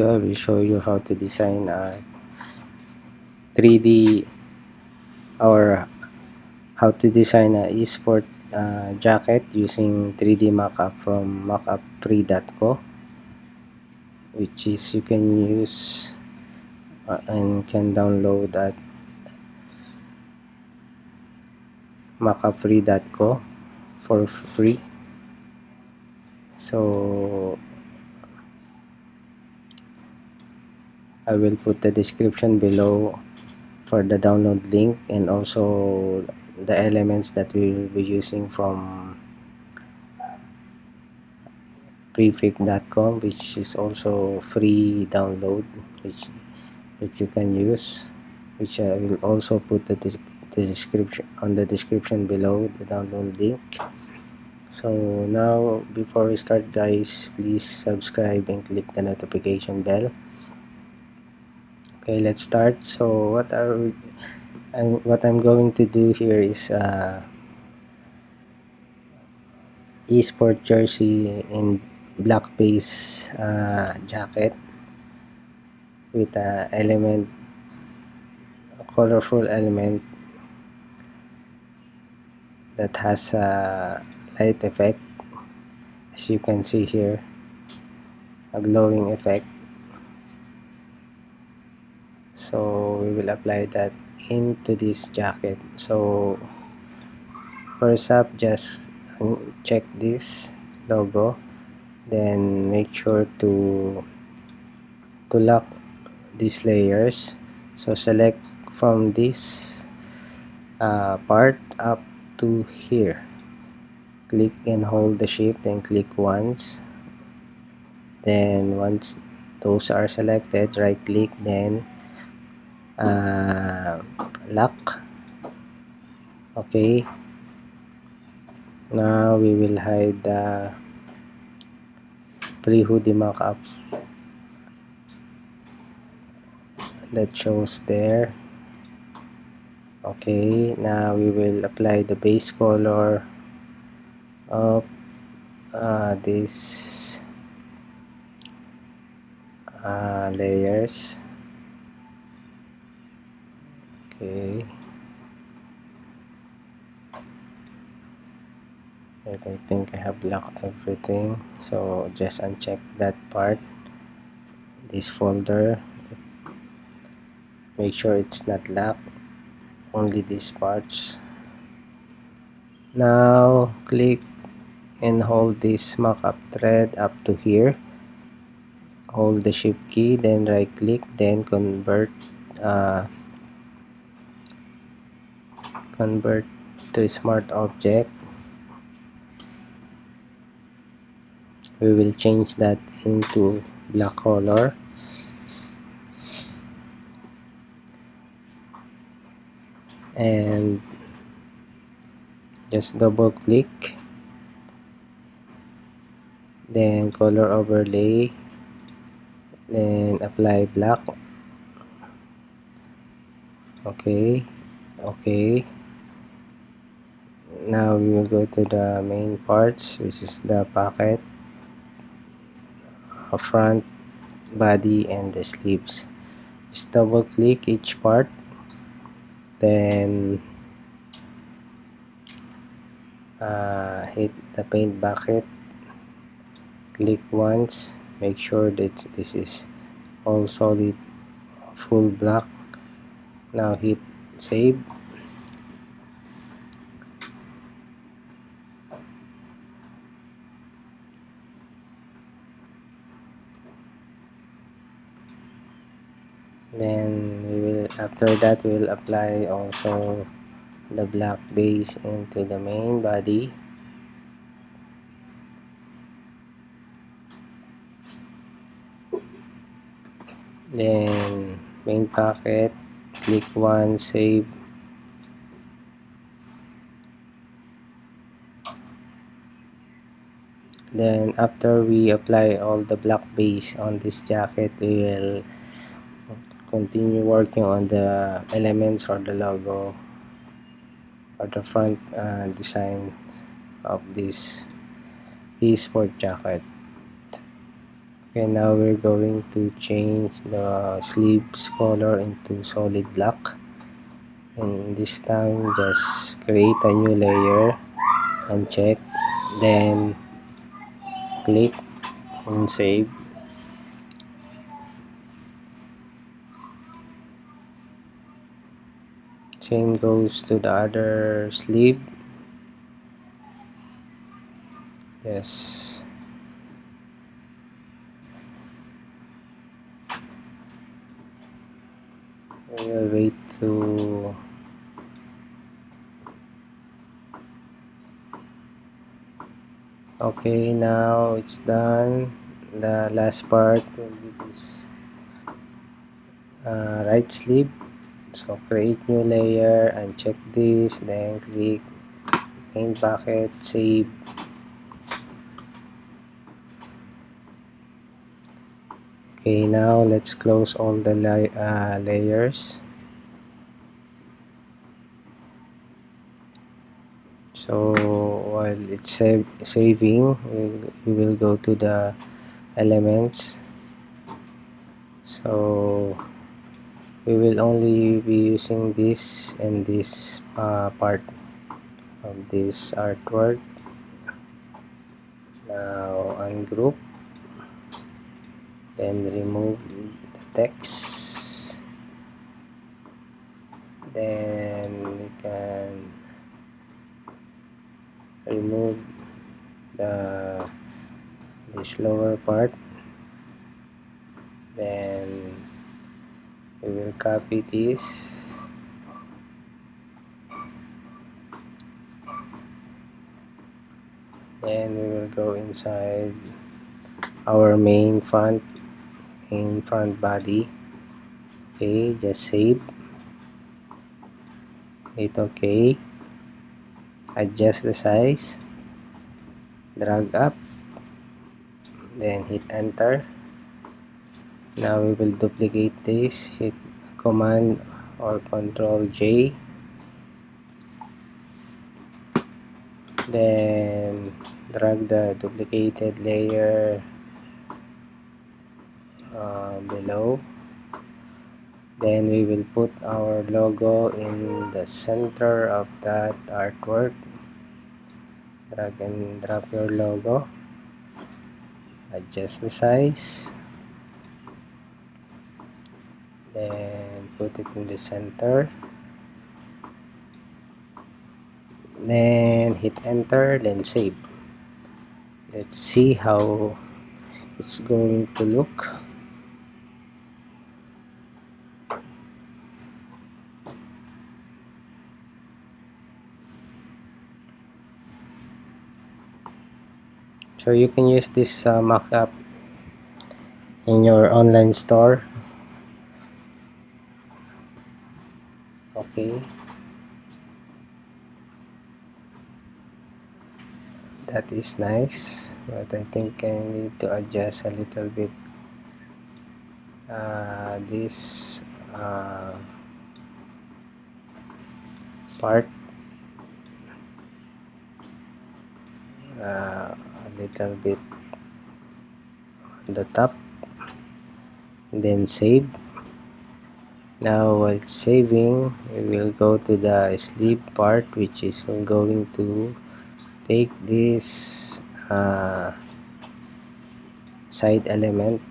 video, I will show you how to design a 3D or how to design a esport jacket using 3D mockup from mockup3.co, which is you can use and can download at mockup3.co for free. So I will put the description below for the download link, and also the elements that we will be using from prefig.com, which is also free download, which you can use, which I will also put the description on the description below, the download link. So now, before we start, guys, please subscribe and click the notification bell. Okay, let's start. So what I'm going to do here is esport jersey in black base jacket with a colorful element that has a light effect, as you can see here, a glowing effect. So we will apply that into this jacket. So first up, just check this logo, then make sure to lock these layers. So select from this part up to here, click and hold the shift, then click once. Then once those are selected, right click, then lock. Okay, now we will hide the pre-hoodie mockup that shows there. Okay, now we will apply the base color of these layers. Okay, and I think I have locked everything, so just uncheck that part, this folder, make sure it's not locked, only these parts. Now click and hold this mockup thread up to here, hold the shift key, then right click, then convert to smart object. We will change that into black color, and just double click, then color overlay, then apply black. Okay, now we will go to the main parts, which is the pocket, front, body, and the sleeves. Just double click each part, then hit the paint bucket, click once, make sure that this is all solid, full black. Now hit save. Then after that we will apply also the black base into the main body. Then main pocket, click once, save. Then after we apply all the black base on this jacket, we will continue working on the elements or the logo or the front design of this esport jacket. Okay, now we're going to change the sleeves color into solid black, and this time just create a new layer and check, then click and save. Same goes to the other sleeve. Yes, we'll wait to okay, now it's done. The last part will be this right sleeve. So create new layer and check this, then click paint bucket, save. Okay, now let's close all the layers. So while it's saving, we will go to the elements. So we will only be using this and this part of this artwork. Now ungroup, then remove the text, then we can remove the this lower part, then we will copy this, then we will go inside our main front body. Okay, just save, hit OK, adjust the size, drag up, then hit enter. Now we will duplicate this, hit command or control J, then drag the duplicated layer below, then we will put our logo in the center of that artwork. Drag and drop your logo, adjust the size, then put it in the center, then hit enter, then save. Let's see how it's going to look. So you can use this mockup in your online store. Okay, that is nice, but I think I need to adjust a little bit this part a little bit on the top, then save. Now while saving, we will go to the sleeve part, which is going to take this side element.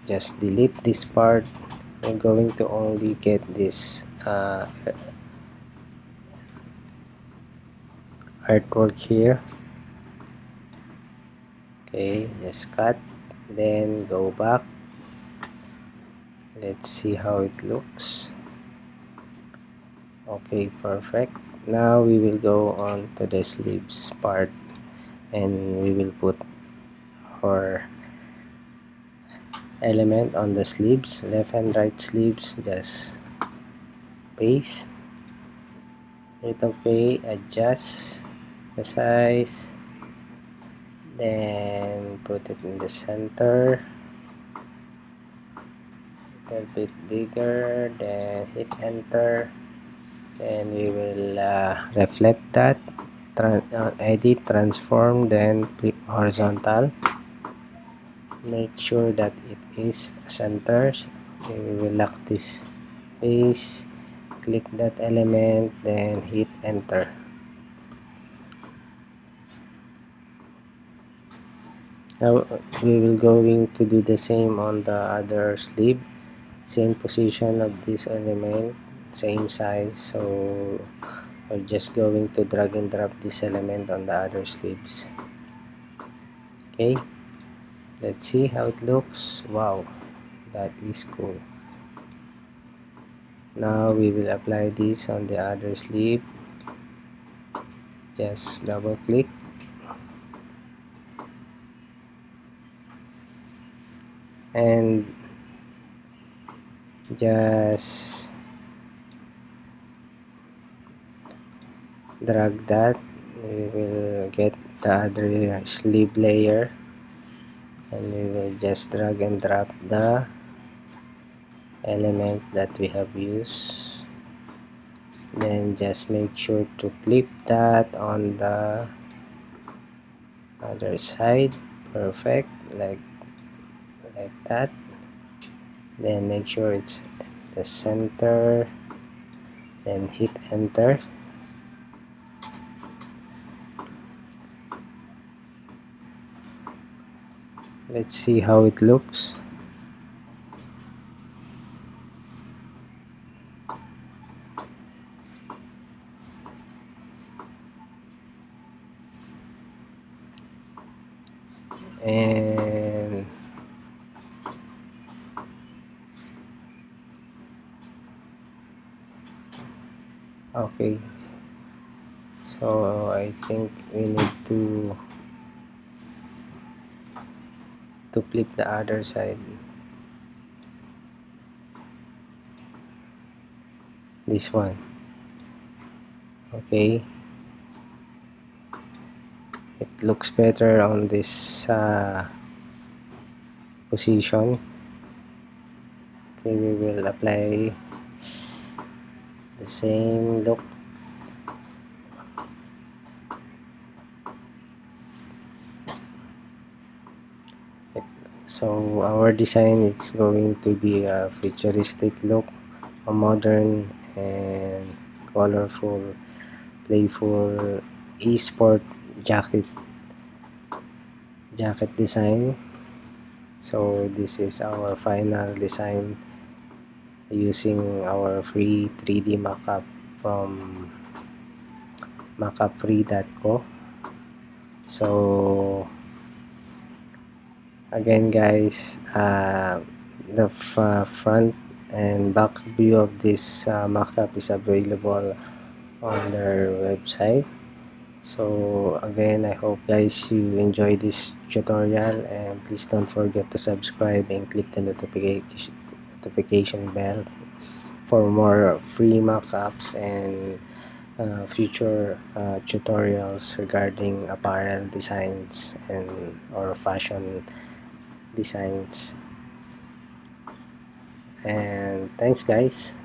Just delete this part. We're going to only get this artwork here. Okay, just cut, then go back. Let's see how it looks. Okay, perfect. Now we will go on to the sleeves part, and we will put our element on the sleeves, left and right sleeves. Just paste, hit OK, adjust the size, then put it in the center, a little bit bigger, then hit enter. Then we will reflect that, edit, transform, then click horizontal, make sure that it is center. Okay, we will lock this face, click that element, then hit enter. Now we will going to do the same on the other sleeve, same position of this element, same size. So we're just going to drag and drop this element on the other sleeves. Okay, let's see how it looks. Wow, that is cool. Now we will apply this on the other sleeve. Just double click and just drag that. We will get the other sleeve layer and we will just drag and drop the element that we have used. Then just make sure to flip that on the other side. Perfect, like that. Then make sure it's the center, then hit enter. Let's see how it looks. And okay, so I think we need to flip the other side, this one. Okay, it looks better on this position. Okay, we will apply the same look. So our design is going to be a futuristic look, a modern and colorful, playful esport jacket design. So this is our final design using our free 3D mockup from mockupfree.co. So again guys, the front and back view of this mockup is available on their website. So again, I hope guys you enjoy this tutorial, and please don't forget to subscribe and click the notification bell for more free mockups and future tutorials regarding apparel designs and or fashion designs. And thanks guys.